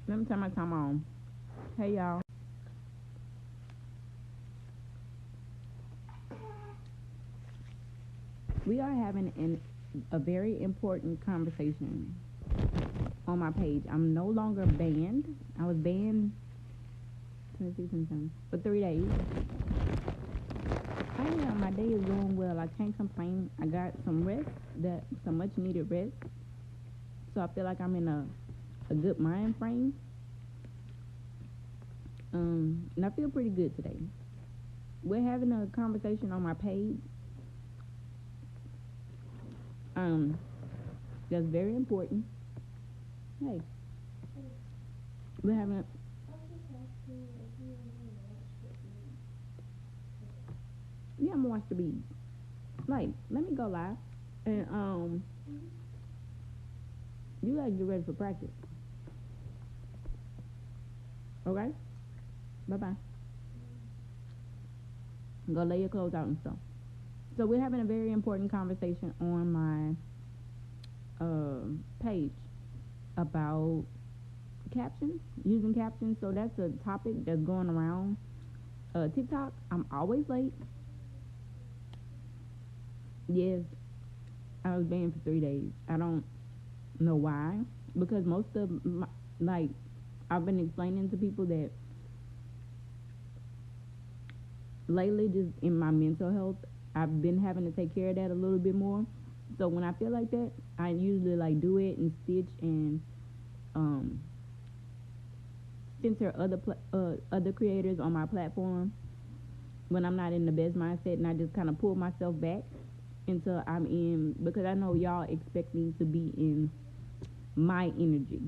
Let me turn my time on. Hey y'all. We are having a very important conversation on my page. I'm no longer banned. I was banned 26 for 3 days. My day is going well. I can't complain. I got some rest, some much needed rest. So I feel like I'm in a good mind frame. And I feel pretty good today. We're having a conversation on my page. That's very important. Hey, we're having a yeah, I'm gonna watch the bees. Like, let me go live. And you gotta get ready for practice. Okay? Bye bye. Go lay your clothes out and stuff. So we're having a very important conversation on my page about captions, using captions. So that's a topic that's going around TikTok. I'm always late. Yes, I was banned for 3 days. I don't know why, because most of I've been explaining to people that lately, just in my mental health, I've been having to take care of that a little bit more. So when I feel like that, I usually do it and stitch and censor other creators on my platform when I'm not in the best mindset, and I just kind of pull myself back until I'm in, because I know y'all expect me to be in my energy,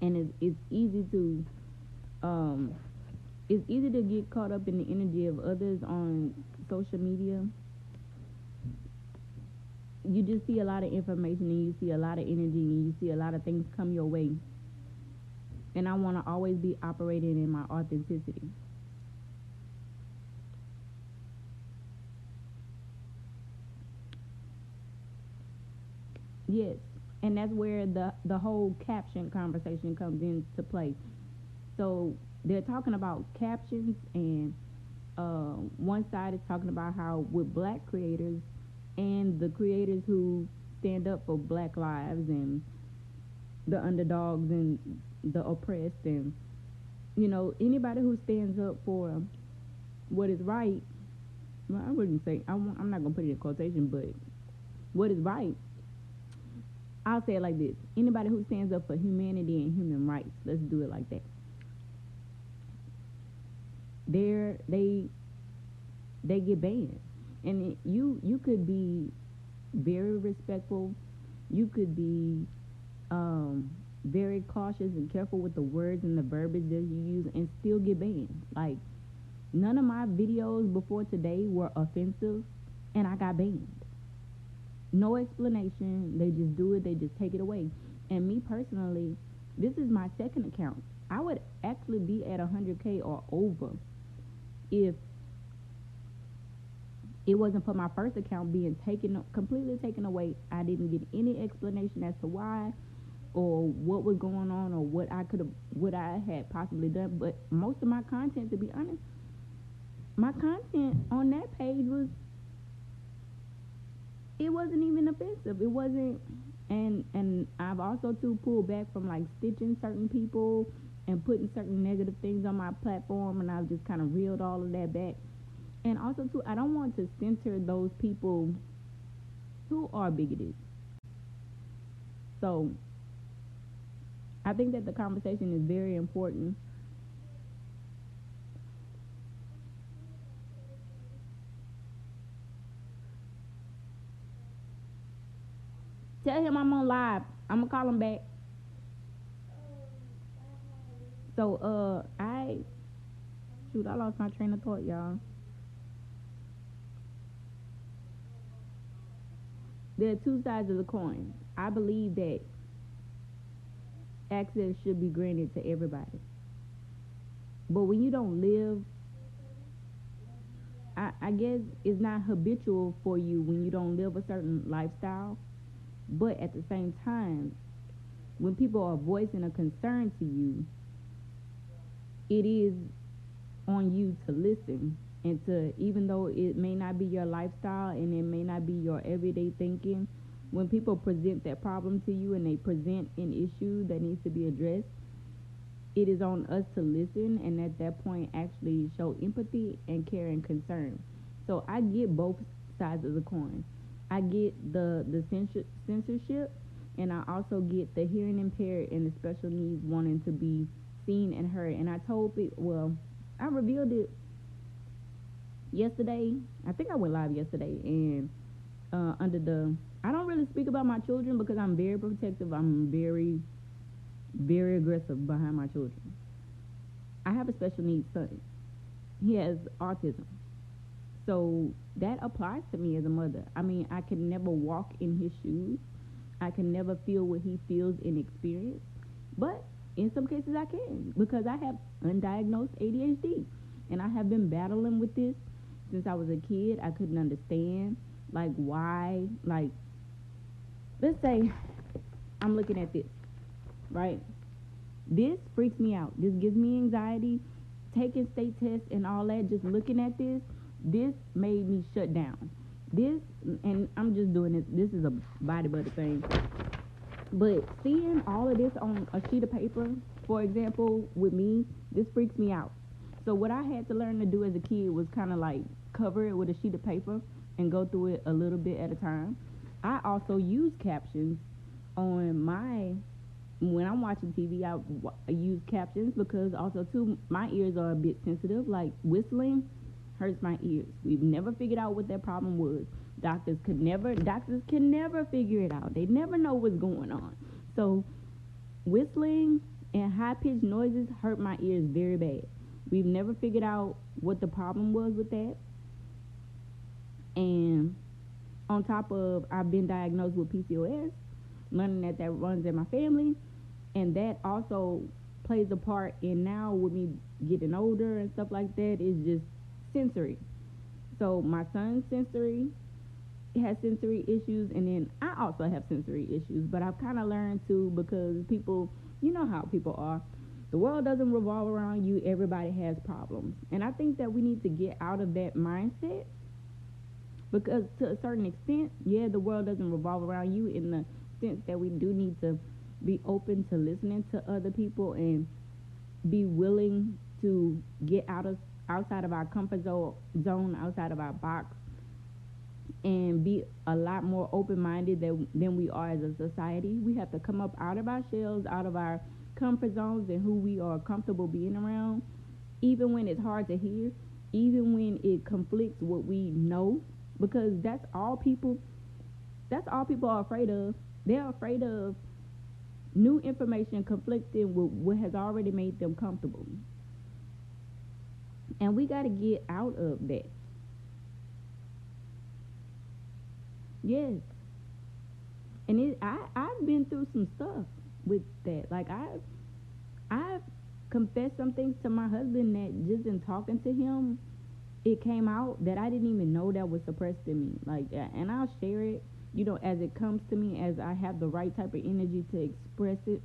and it's easy to get caught up in the energy of others on social media. You just see a lot of information, and you see a lot of energy, and you see a lot of things come your way. And I want to always be operating in my authenticity. Yes, and that's where the whole caption conversation comes into play. So they're talking about captions, and one side is talking about how with black creators and the creators who stand up for black lives and the underdogs and the oppressed, and anybody who stands up for what is right. Well, I wouldn't say, I'm not gonna put it in quotation, but what is right, I'll say it like this: anybody who stands up for humanity and human rights, let's do it like that. They get banned, and you could be very respectful. You could be very cautious and careful with the words and the verbiage that you use, and still get banned. Like, none of my videos before today were offensive, and I got banned. No explanation. They just do it. They just take it away. And me personally, this is my second account. I would actually be at 100K or over if it wasn't for my first account being completely taken away. I didn't get any explanation as to why or what was going on or what I had possibly done. But most of my content, to be honest, my content on that page it wasn't even offensive. It wasn't, and I've also too pulled back from stitching certain people and putting certain negative things on my platform, and I've just kind of reeled all of that back. And also too, I don't want to censor those people who are bigoted. So I think that the conversation is very important. Tell him I'm on live. I'm gonna call him back. So I lost my train of thought, y'all. There are two sides of the coin. I believe that access should be granted to everybody. But when you don't live, I guess it's not habitual for you when you don't live a certain lifestyle. But at the same time, when people are voicing a concern to you, it is on you to listen and to, even though it may not be your lifestyle and it may not be your everyday thinking, when people present that problem to you and they present an issue that needs to be addressed, it is on us to listen and at that point actually show empathy and care and concern. So I get both sides of the coin. I get the censorship, and I also get the hearing impaired and the special needs wanting to be seen and heard. And I told people, well, I revealed it yesterday. I think I went live yesterday, and under the, I don't really speak about my children because I'm very protective. I'm very, very aggressive behind my children. I have a special needs son. He has autism. So that applies to me as a mother. I mean, I can never walk in his shoes. I can never feel what he feels and experience. But in some cases I can, because I have undiagnosed ADHD. And I have been battling with this since I was a kid. I couldn't understand, like, why, like, let's say I'm looking at this, right? This freaks me out. This gives me anxiety. Taking state tests and all that, just looking at this made me shut down. This, and I'm just doing this. This is a body butter thing. But seeing all of this on a sheet of paper, for example, with me, this freaks me out. So what I had to learn to do as a kid was kind of like cover it with a sheet of paper and go through it a little bit at a time. I also use captions on my, when I'm watching TV, I use captions because also too, my ears are a bit sensitive. Like whistling hurts my ears. We've never figured out what that problem was. Doctors can never figure it out. They never know what's going on. So whistling and high-pitched noises hurt my ears very bad. We've never figured out what the problem was with that. And on top of, I've been diagnosed with PCOS, learning that runs in my family, and that also plays a part in now with me getting older and stuff like that, is just sensory. So my son's sensory has sensory issues, and then I also have sensory issues, but I've kind of learned to, because people, you know how people are. The world doesn't revolve around you. Everybody has problems. And I think that we need to get out of that mindset, because to a certain extent, yeah, the world doesn't revolve around you, in the sense that we do need to be open to listening to other people and be willing to get outside of our comfort zone, outside of our box, and be a lot more open-minded than we are as a society. We have to come up out of our shells, out of our comfort zones, and who we are comfortable being around, even when it's hard to hear, even when it conflicts what we know, because that's all people are afraid of. They're afraid of new information conflicting with what has already made them comfortable. And we got to get out of that. Yes. And I've been through some stuff with that. Like I've confessed some things to my husband that just in talking to him, it came out that I didn't even know that was suppressed in me. Like, and I'll share it, as it comes to me, as I have the right type of energy to express it.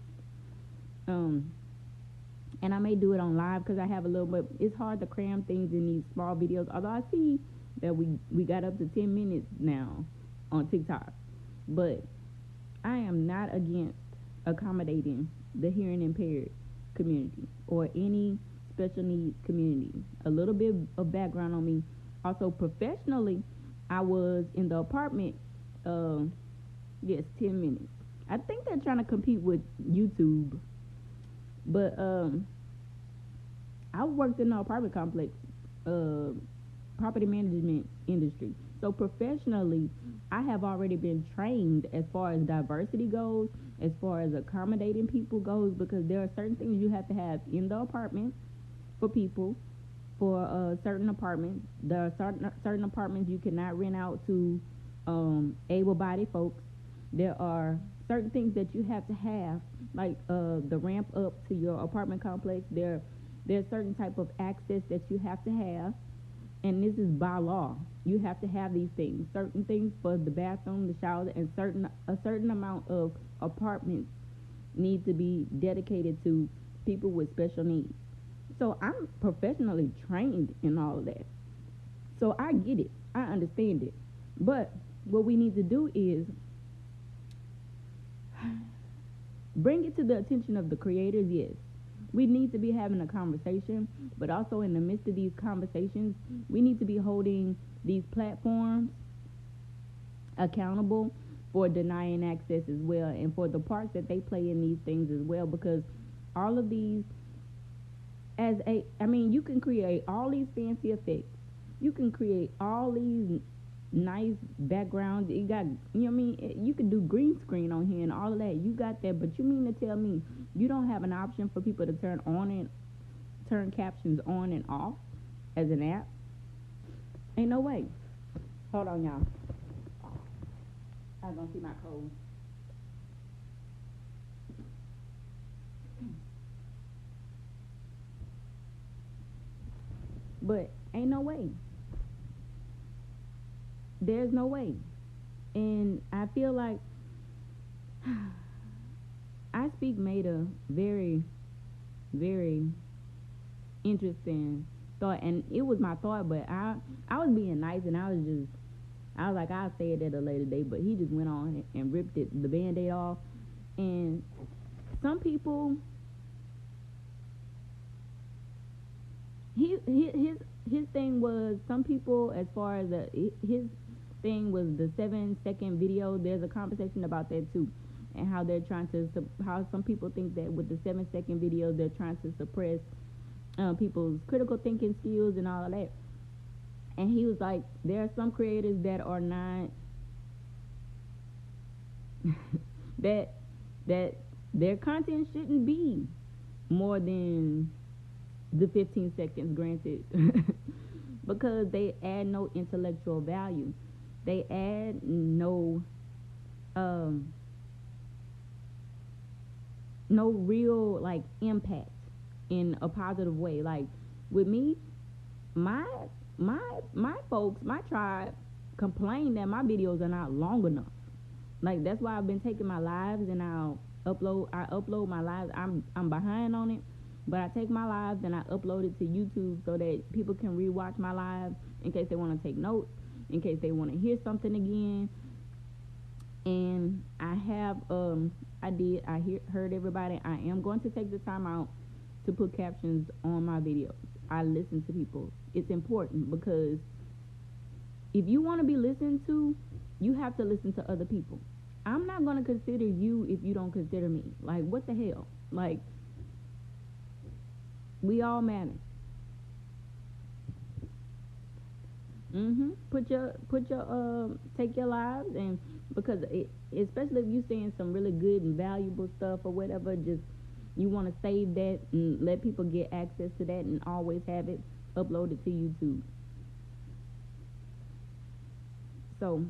And I may do it on live because I have a little bit. It's hard to cram things in these small videos. Although I see that we got up to 10 minutes now on TikTok, but I am not against accommodating the hearing impaired community or any special needs community. A little bit of background on me. Also, professionally, I was in the apartment. Yes, 10 minutes. I think they're trying to compete with YouTube. But I worked in the apartment complex, property management industry. So professionally, I have already been trained as far as diversity goes, as far as accommodating people goes, because there are certain things you have to have in the apartment for people, for certain apartments. There are certain apartments you cannot rent out to able-bodied folks. There are certain things that you have to have, like the ramp up to your apartment complex. There's certain type of access that you have to have, and this is by law. You have to have these things, certain things for the bathroom, the shower, and a certain amount of apartments need to be dedicated to people with special needs. So I'm professionally trained in all of that. So I get it. I understand it. But what we need to do is bring it to the attention of the creators, yes. We need to be having a conversation, but also in the midst of these conversations, we need to be holding these platforms accountable for denying access as well, and for the parts that they play in these things as well, because all of these, you can create all these fancy effects. You can create all these nice backgrounds. You got, you can do green screen on here and all of that. You got that, but you mean to tell me you don't have an option for people to turn captions on and off as an app? Ain't no way. Hold on, y'all. I was gonna see my code. But ain't no way. There's no way. And I feel like I Speak made a very, very interesting thought, and it was my thought, but I was being nice, and I was like, I'll say it at a later date, but he just went on and ripped the Band-Aid off. And some people, his thing was, some people, as far as his thing was the 7-second video. There's a conversation about that too, and how they're trying to, how some people think that with the 7-second video, they're trying to suppress people's critical thinking skills and all of that. And he was like, there are some creators that are not that their content shouldn't be more than the 15 seconds, granted, because they add no intellectual value. They add no real like impact in a positive way. Like with me, my folks, my tribe, complain that my videos are not long enough. Like that's why I've been taking my lives and I upload my lives. I'm behind on it, but I take my lives and I upload it to YouTube so that people can rewatch my lives in case they want to take notes, in case they want to hear something again. And I have heard everybody. I am going to take the time out to put captions on my videos. I listen to people. It's important, because if you want to be listened to, you have to listen to other people. I'm not going to consider you if you don't consider me. Like, what the hell? Like, we all matter. Take your lives, and because especially if you're saying some really good and valuable stuff or whatever, just you want to save that and let people get access to that and always have it uploaded to YouTube. So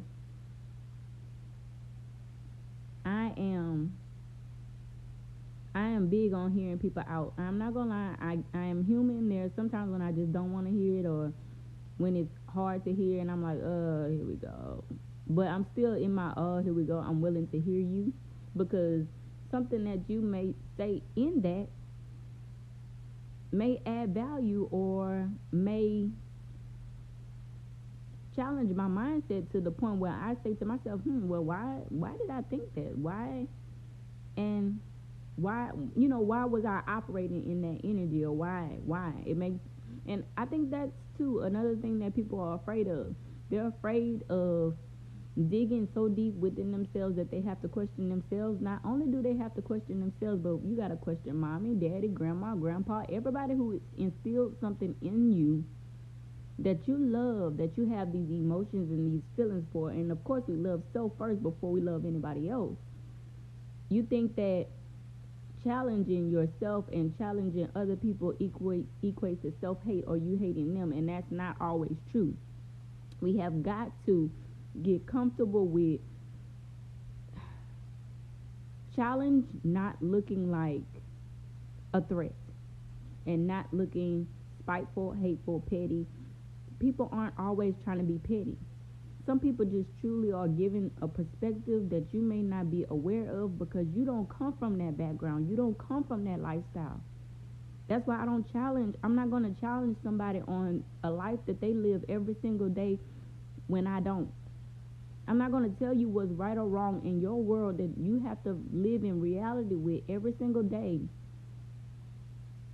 I am big on hearing people out. I'm not gonna lie, I am human. There's sometimes when I just don't want to hear it, or when it's hard to hear and I'm like, here we go. But I'm still in my here we go. I'm willing to hear you, because something that you may say in that may add value or may challenge my mindset to the point where I say to myself, well, why did I think that? Why? And why, why was I operating in that energy, or why? It makes, and I think that's too another thing that people are afraid of. They're afraid of digging so deep within themselves that they have to question themselves. Not only do they have to question themselves, but you got to question mommy, daddy, grandma, grandpa, everybody who instilled something in you that you love, that you have these emotions and these feelings for. And of course, we love self first before we love anybody else. You think that challenging yourself and challenging other people equates to self-hate, or you hating them, and that's not always true. We have got to get comfortable with challenge not looking like a threat, and not looking spiteful, hateful, petty. People aren't always trying to be petty. some people just truly are given a perspective that you may not be aware of because you don't come from that background. You don't come from that lifestyle. That's why I'm not going to challenge somebody on a life that they live every single day when I don't. I'm not going to tell you what's right or wrong in your world that you have to live in reality with every single day.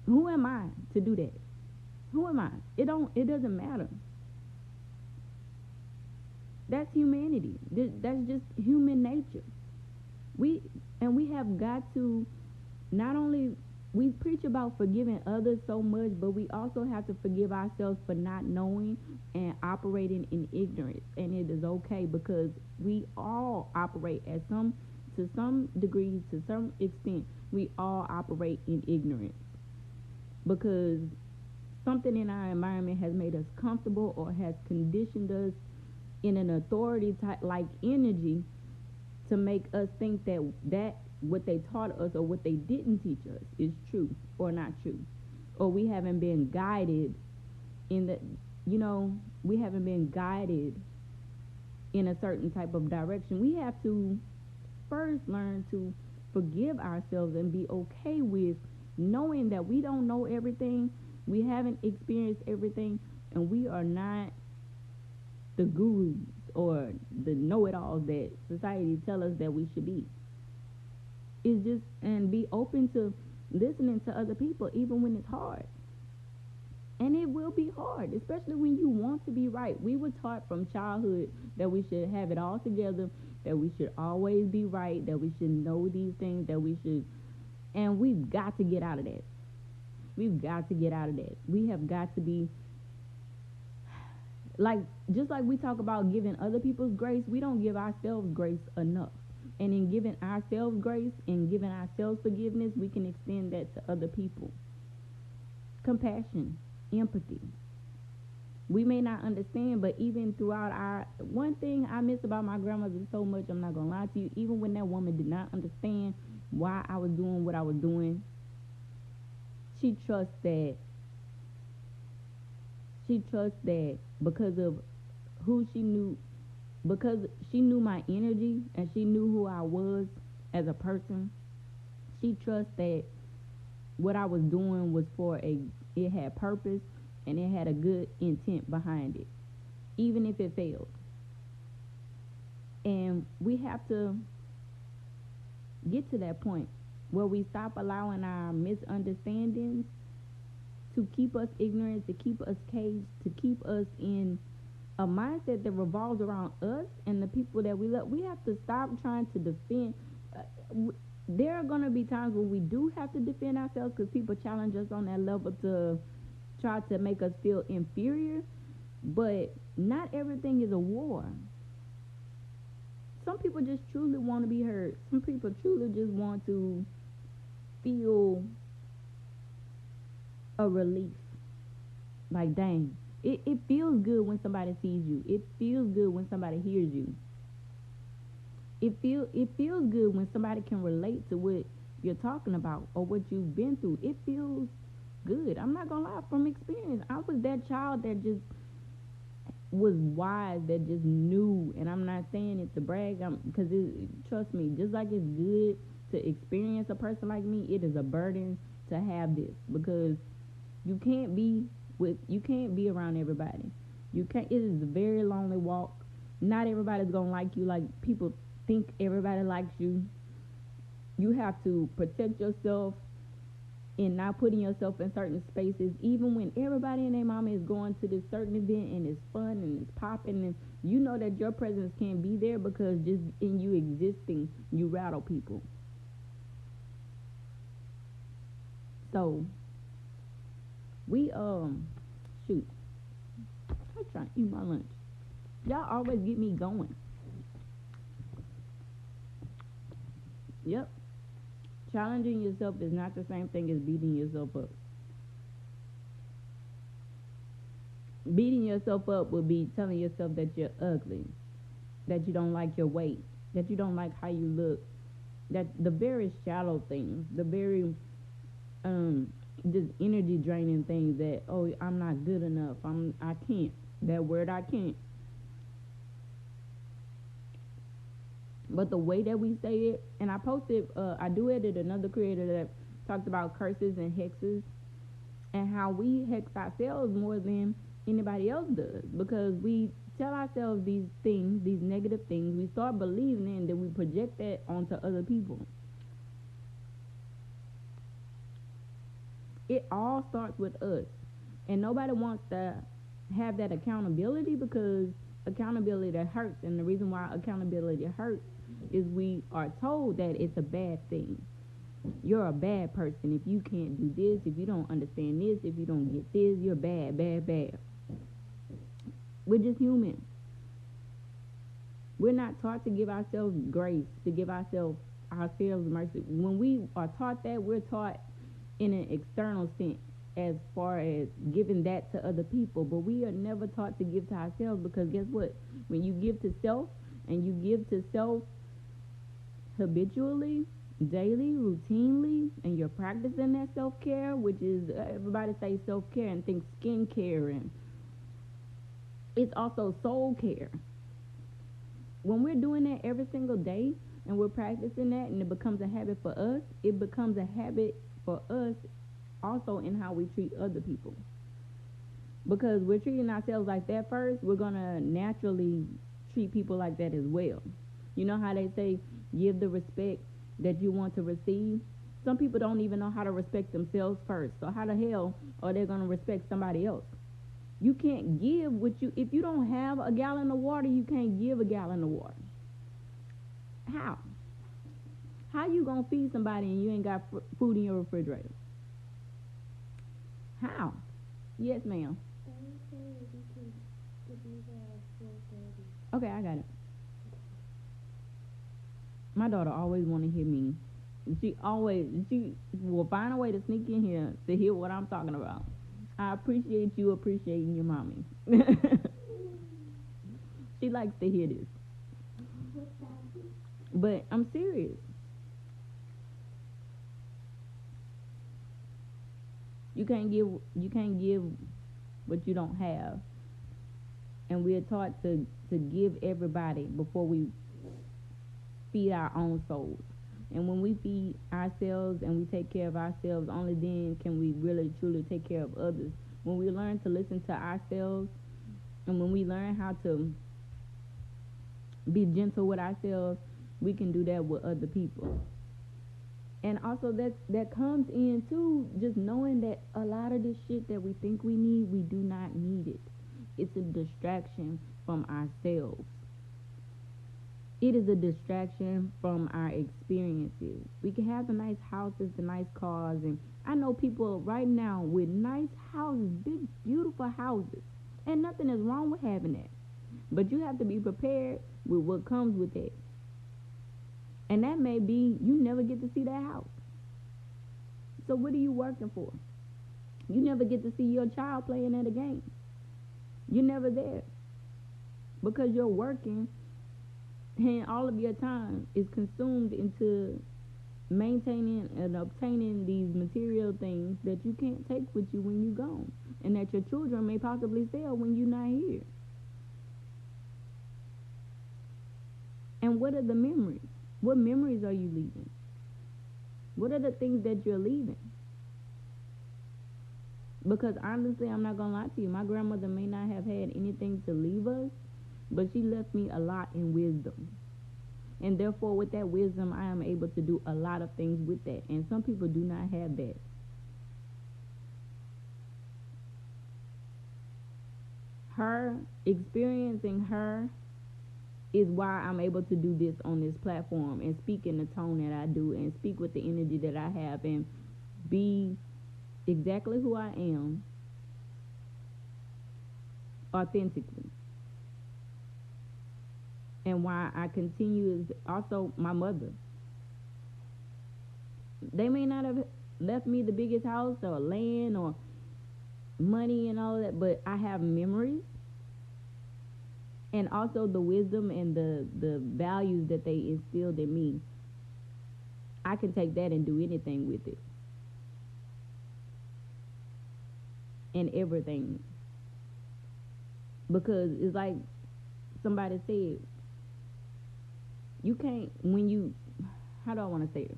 Who am I to do that? Who am I? It doesn't matter. That's humanity. That's just human nature. We have got to not only we preach about forgiving others so much, but we also have to forgive ourselves for not knowing and operating in ignorance. And it is okay because we all operate to some degree, to some extent, we all operate in ignorance because something in our environment has made us comfortable or has conditioned us in an authority type like energy to make us think that what they taught us or what they didn't teach us is true or not true, or we haven't been guided we haven't been guided in a certain type of direction. We have to first learn to forgive ourselves and be okay with knowing that we don't know everything, we haven't experienced everything, and we are not the gurus or the know-it-alls that society tell us that we should be. It's just, and be open to listening to other people even when it's hard. And it will be hard, especially when you want to be right. We were taught from childhood that we should have it all together, that we should always be right, that we should know these things, and we've got to get out of that. We've got to get out of that. We have got to be just like we talk about giving other people's grace, we don't give ourselves grace enough. And in giving ourselves grace and giving ourselves forgiveness, we can extend that to other people. Compassion, empathy. We may not understand, but even throughout one thing I miss about my grandmother so much, I'm not going to lie to you, even when that woman did not understand why I was doing what I was doing, she trusts that because of who she knew, because she knew my energy and she knew who I was as a person, she trusts that what I was doing was it had purpose and it had a good intent behind it, even if it failed. And we have to get to that point where we stop allowing our misunderstandings to keep us ignorant, to keep us caged, to keep us in a mindset that revolves around us and the people that we love. We have to stop trying to defend. There are going to be times when we do have to defend ourselves because people challenge us on that level to try to make us feel inferior, but not everything is a war. Some people just truly want to be heard. Some people truly just want to feel a relief. Like, dang, it feels good when somebody sees you. It feels good when somebody hears you. It feels good when somebody can relate to what you're talking about or what you've been through. It feels good. I'm not gonna lie, from experience, I was that child that just was wise, that just knew. And I'm not saying it to brag, because trust me, just like it's good to experience a person like me, it is a burden to have this, because you can't be around everybody. It is a very lonely walk. Not everybody's gonna like you like people think everybody likes you. You have to protect yourself in not putting yourself in certain spaces, even when everybody and their mama is going to this certain event and it's fun and it's popping, and you know that your presence can't be there because just in you existing, you rattle people. So we shoot, I'm trying to eat my lunch. Y'all always get me going. Yep. Challenging yourself is not the same thing as beating yourself up. Beating yourself up would be telling yourself that you're ugly, that you don't like your weight, that you don't like how you look, that the very shallow things, the very just energy draining things, that, oh, I'm not good enough, I can't, that word I can't. But the way that we say it, and I posted, I do edit another creator that talked about curses and hexes and how we hex ourselves more than anybody else does, because we tell ourselves these things, these negative things, we start believing it, and then we project that onto other people. It all starts with us, and nobody wants to have that accountability, because accountability hurts. And the reason why accountability hurts is we are told that it's a bad thing. You're a bad person if you can't do this, if you don't understand this, if you don't get this, you're bad, bad, bad. We're just human. We're not taught to give ourselves grace, to give ourselves mercy. When we are taught that, we're taught in an external sense, as far as giving that to other people, but we are never taught to give to ourselves, because guess what? When you give to self, and you give to self habitually, daily, routinely, and you're practicing that self-care, which is, everybody say self-care and think skincare, and it's also soul care. When we're doing that every single day, and we're practicing that, and it becomes a habit for us, it becomes a habit for us also in how we treat other people. Because we're treating ourselves like that first, we're going to naturally treat people like that as well. You know how they say, give the respect that you want to receive? Some people don't even know how to respect themselves first. So how the hell are they going to respect somebody else? You can't give if you don't have a gallon of water, you can't give a gallon of water. How? How you going to feed somebody and you ain't got food in your refrigerator? How? Yes, ma'am. Okay, I got it. My daughter always want to hear me. She will find a way to sneak in here to hear what I'm talking about. I appreciate you appreciating your mommy. She likes to hear this. But I'm serious. You can't give what you don't have. And we're taught to give everybody before we feed our own souls. And when we feed ourselves and we take care of ourselves, only then can we really truly take care of others. When we learn to listen to ourselves, and when we learn how to be gentle with ourselves, we can do that with other people. And also that comes in too, just knowing that a lot of this shit that we think we need, we do not need it. It's a distraction from ourselves. It is a distraction from our experiences. We can have the nice houses, the nice cars, and I know people right now with nice houses, big, beautiful houses, and nothing is wrong with having that. But you have to be prepared with what comes with it. And that may be you never get to see that house. So what are you working for? You never get to see your child playing at a game. You're never there. Because you're working, and all of your time is consumed into maintaining and obtaining these material things that you can't take with you when you're gone, and that your children may possibly sell when you're not here. And what are the memories? What memories are you leaving? What are the things that you're leaving? Because honestly, I'm not going to lie to you, my grandmother may not have had anything to leave us, but she left me a lot in wisdom. And therefore, with that wisdom, I am able to do a lot of things with that. And some people do not have that. Her, experiencing her, is why I'm able to do this on this platform and speak in the tone that I do and speak with the energy that I have and be exactly who I am authentically. And why I continue is also my mother. They may not have left me the biggest house or land or money and all that, but I have memories. And also the wisdom and the values that they instilled in me. I can take that and do anything with it. And everything. Because it's like somebody said, You can't, when you, how do I want to say it?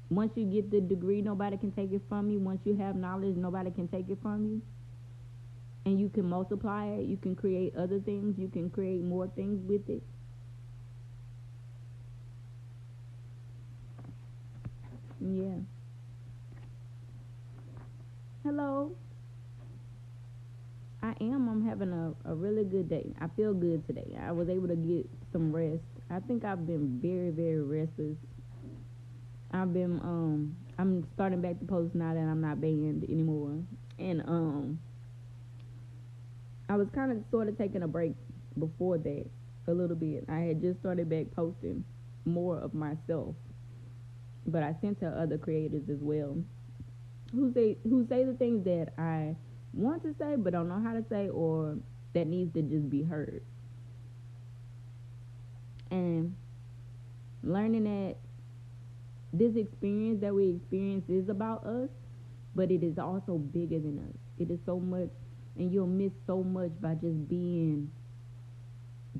Once you get the degree, nobody can take it from you. Once you have knowledge, nobody can take it from you. And you can multiply it. You can create other things. You can create more things with it. Yeah. Hello. I am. I'm having a really good day. I feel good today. I was able to get some rest. I think I've been very, very restless. I'm starting back to post now that I'm not banned anymore. And I was kind of sort of taking a break before that a little bit. I had just started back posting more of myself, but I sent to other creators as well who say the things that I want to say but don't know how to say, or that needs to just be heard. And learning that this experience that we experience is about us, but it is also bigger than us. It is so much, and you'll miss so much by just being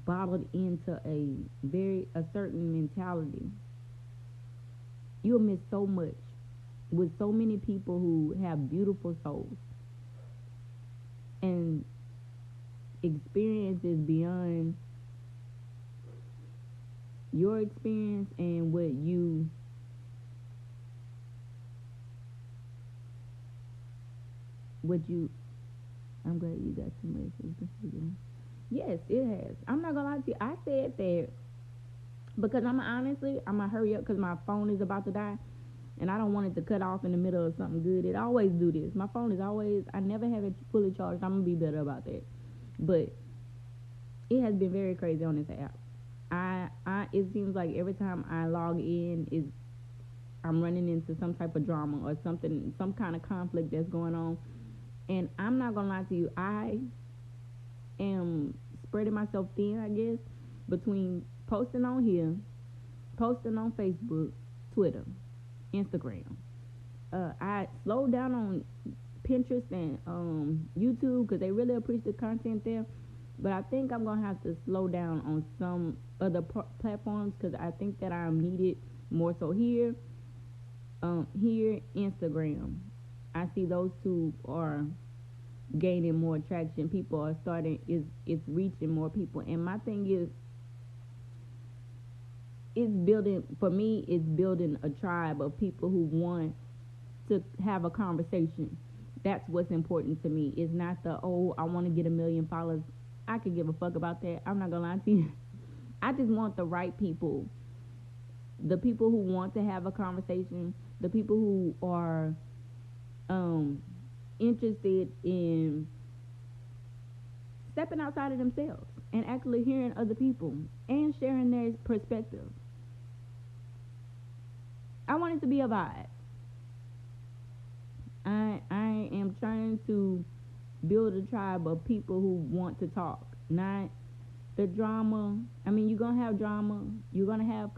bottled into a certain mentality. You'll miss so much with so many people who have beautiful souls and experiences beyond your experience and what you I'm glad you got some rest. Yes, it has. I'm not gonna lie to you. I said that because I'm gonna hurry up because my phone is about to die, and I don't want it to cut off in the middle of something good. It always do this. My phone is always. I never have it fully charged. I'm gonna be better about that. But it has been very crazy on this app. It seems like every time I log in, is I'm running into some type of drama or something, some kind of conflict that's going on. And I'm not gonna lie to you. I am spreading myself thin, I guess, between posting on here, posting on Facebook, Twitter, Instagram. I slowed down on Pinterest and YouTube because they really appreciate the content there. But I think I'm gonna have to slow down on some other platforms because I think that I'm needed more so here. Here, Instagram. I see those two are gaining more traction. People are starting. It's reaching more people. And my thing is, it's building for me. It's building a tribe of people who want to have a conversation. That's what's important to me. It's not I want to get 1 million followers. I could give a fuck about that. I'm not gonna lie to you. I just want the right people. The people who want to have a conversation. The people who are interested in stepping outside of themselves and actually hearing other people and sharing their perspective. I want it to be a vibe. I am trying to build a tribe of people who want to talk, not the drama. I mean, you're gonna have drama, you're gonna have